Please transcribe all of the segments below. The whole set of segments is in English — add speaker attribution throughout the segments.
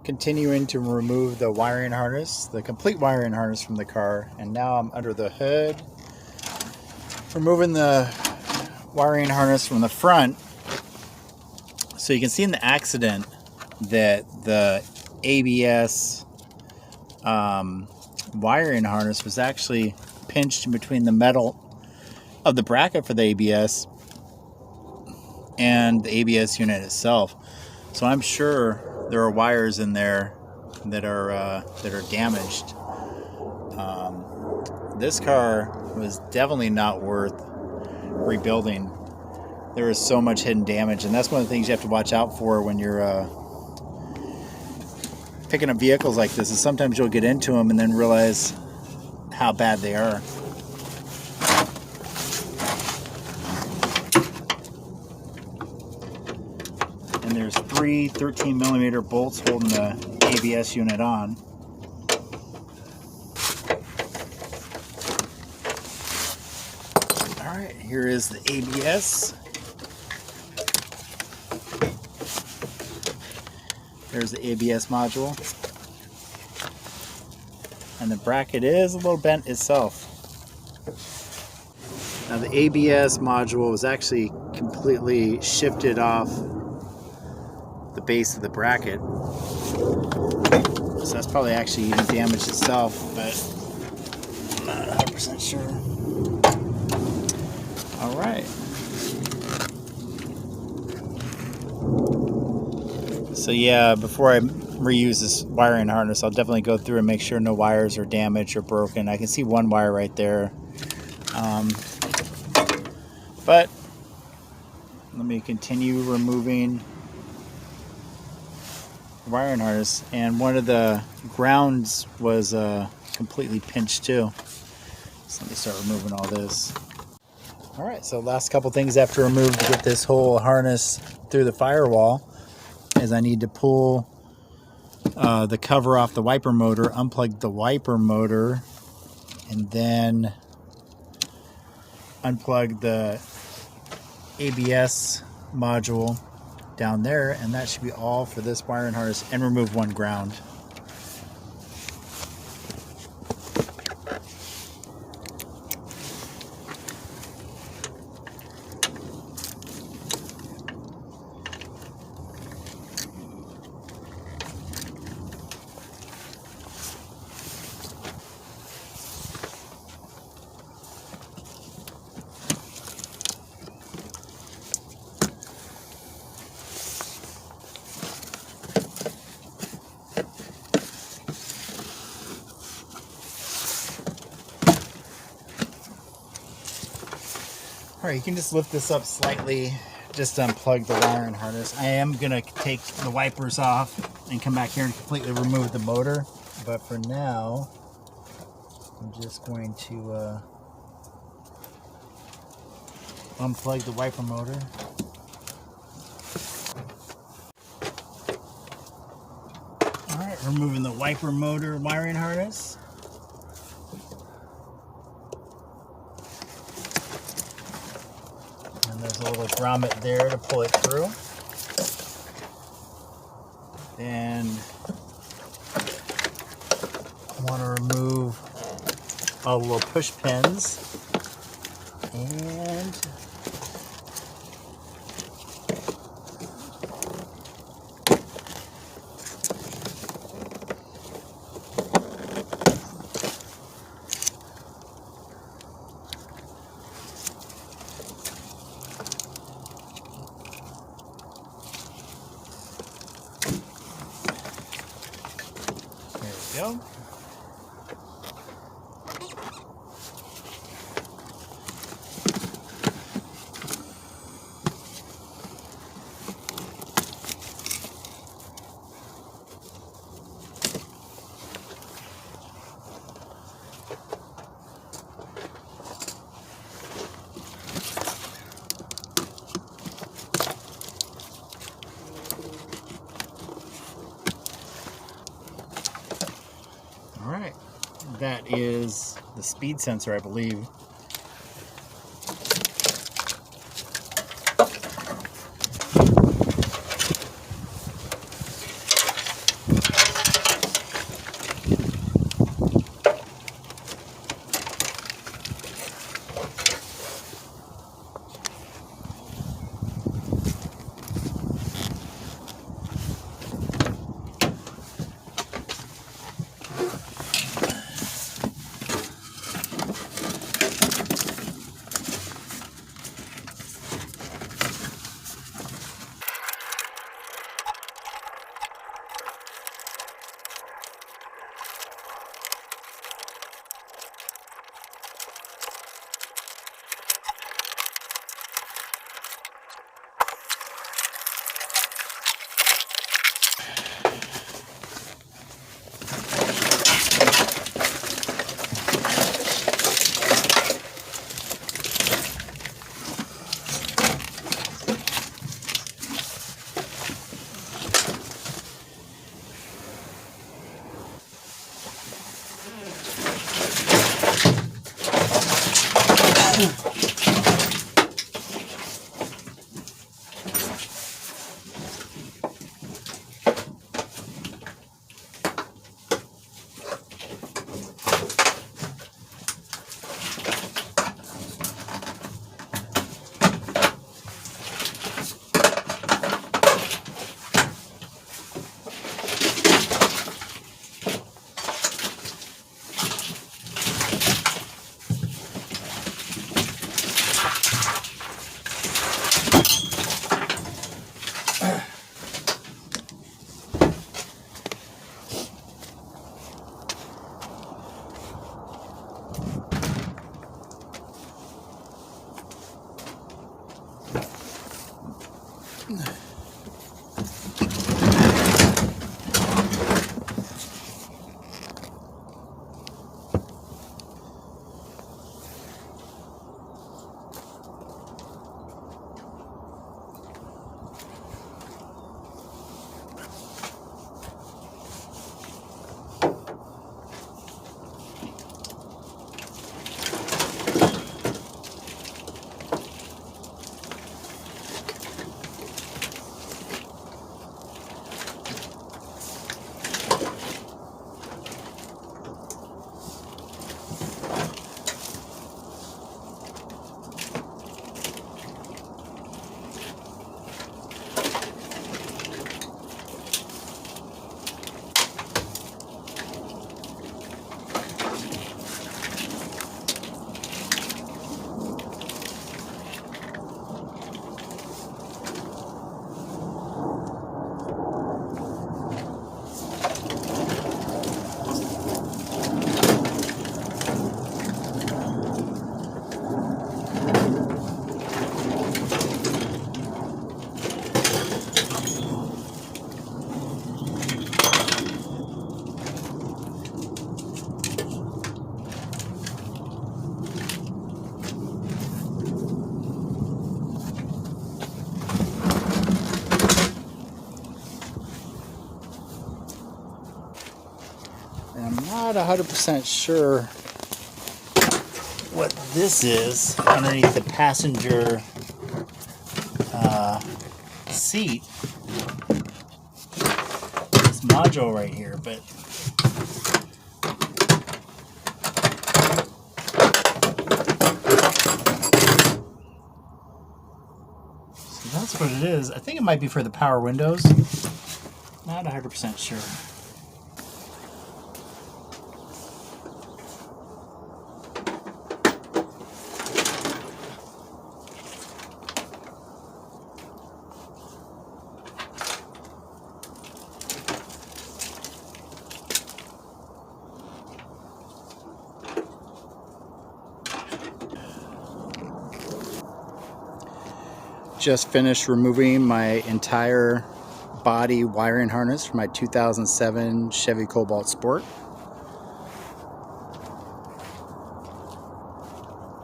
Speaker 1: continuing to remove the wiring harness, the complete wiring harness from the car, and now I'm under the hood, removing the wiring harness from the front. So you can see in the accident that the ABS wiring harness was actually pinched in between the metal of the bracket for the ABS and the ABS unit itself. So I'm sure there are wires in there that are damaged. This car was definitely not worth rebuilding. There is so much hidden damage, and that's one of the things you have to watch out for when you're picking up vehicles like this. Is sometimes you'll get into them and then realize how bad they are. And there's three 13mm bolts holding the ABS unit on. Alright, here is the ABS. There's the ABS module. And the bracket is a little bent itself. Now the ABS module was actually completely shifted off the base of the bracket. So that's probably actually even damaged itself, but I'm not 100% sure. Alright. So yeah, before I reuse this wiring harness, I'll definitely go through and make sure no wires are damaged or broken. I can see one wire right there. But let me continue removing the wiring harness. And one of the grounds was completely pinched too. So let me start removing all this. Alright, so last couple things I have to remove to get this whole harness through the firewall is I need to pull the cover off the wiper motor, unplug the wiper motor, and then unplug the ABS module down there, and that should be all for this wiring harness, and remove one ground. Alright, you can just lift this up slightly, just to unplug the wiring harness. I am going to take the wipers off and come back here and completely remove the motor. But for now, I'm just going to unplug the wiper motor. Alright, removing the wiper motor wiring harness. There's a little grommet there to pull it through. Then I want to remove all the little push pins. And go. Alright, that is the speed sensor, I believe. And I'm not 100% sure what this is underneath the passenger seat. This module right here, but so that's what it is. I think it might be for the power windows. Not 100% sure. Just finished removing my entire body wiring harness from my 2007 Chevy Cobalt Sport.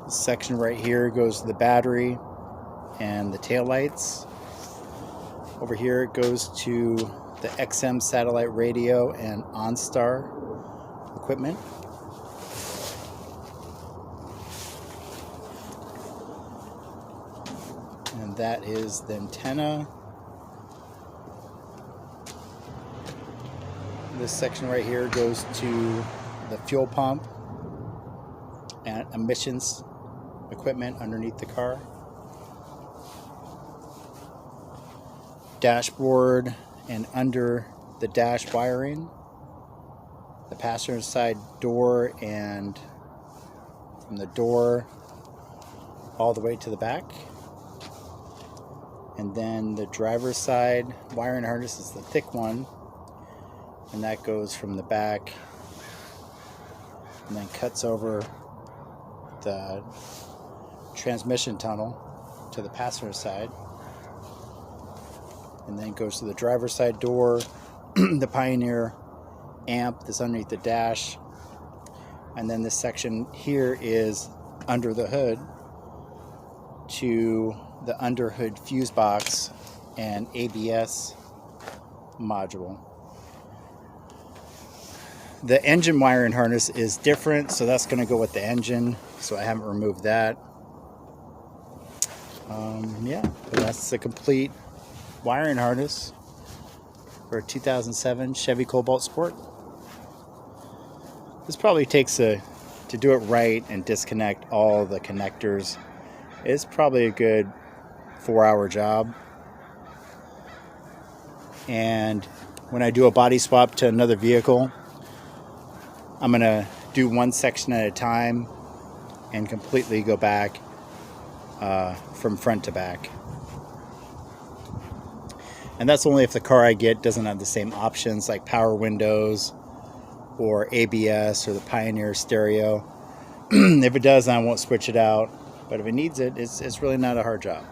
Speaker 1: This section right here goes to the battery and the tail lights. Over here it goes to the XM satellite radio and OnStar equipment. And that is the antenna. This section right here goes to the fuel pump and emissions equipment underneath the car. Dashboard and under the dash wiring. The passenger side door, and from the door all the way to the back. And then the driver's side wiring harness is the thick one, and that goes from the back and then cuts over the transmission tunnel to the passenger side, and then goes to the driver's side door, the Pioneer amp that's underneath the dash, and then this section here is under the hood to the under hood fuse box and ABS module. The engine wiring harness is different, so that's going to go with the engine, so I haven't removed that. Yeah, but that's the complete wiring harness for a 2007 Chevy Cobalt Sport. This probably takes to do it right and disconnect all the connectors. It's probably a good 4-hour job. And when I do a body swap to another vehicle, I'm gonna do one section at a time and completely go back from front to back. And that's only if the car I get doesn't have the same options like power windows or ABS or the Pioneer stereo. If it does, I won't switch it out. But if it needs it, it's really not a hard job.